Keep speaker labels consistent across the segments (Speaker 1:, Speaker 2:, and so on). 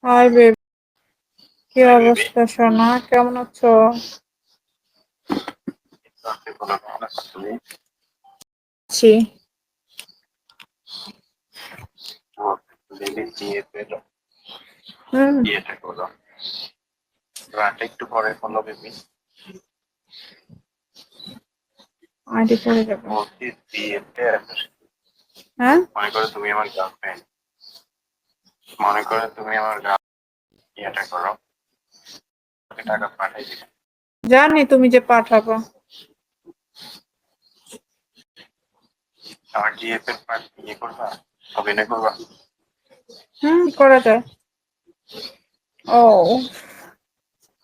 Speaker 1: Hi baby, কি
Speaker 2: hi baby,
Speaker 1: অবস্থা সোনা? কেমন আছো?
Speaker 2: আপনি বলো কেমন আছো তুমি?
Speaker 1: ছি,
Speaker 2: বেবি বিয়ে পেলো,
Speaker 1: হুম,
Speaker 2: বিয়েটা করো, রাতটা একটু পরে করলো বেবি।
Speaker 1: আইডি পড়ে যাবে।
Speaker 2: বলছি বিয়েতে
Speaker 1: হ্যাঁ,
Speaker 2: মনে করো তুমি আমার গার্লফ্রেন্ড, মনে করো তুমি আমার বিয়েটা করো, তোমাকে টাকা পাঠাই দিবে।
Speaker 1: জানি তুমি যে পাঠাবো।
Speaker 2: আমার জিএফ এর পার্ট ইয়ে করবা, অভিনয় করবা।
Speaker 1: করা যায়। ও,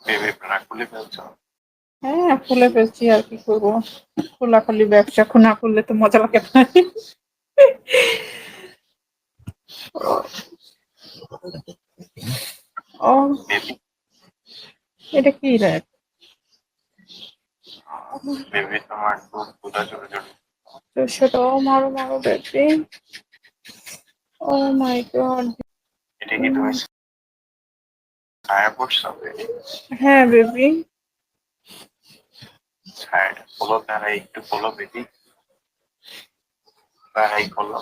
Speaker 2: বেবি রাগ খুলে ফেলছো।
Speaker 1: হ্যাঁ, খুলে ফেলছি আর কি করবো। খোলাখুলি ব্যবসা না করলে তো মজা লাগে না। ও,
Speaker 2: বেবি,
Speaker 1: এটা কি রে?
Speaker 2: বেবি তোমার খুব ক্ষুধা চলে যাবে।
Speaker 1: তো সেটা মারো মারো বেবি। ও মাই গড।
Speaker 2: এটা কি তুমি ছায়া পড়ছো বেবি?
Speaker 1: হ্যাঁ বেবি।
Speaker 2: ছায়াটা খোলো, তারা একটু খোলো বেবি, তারাই খোলো।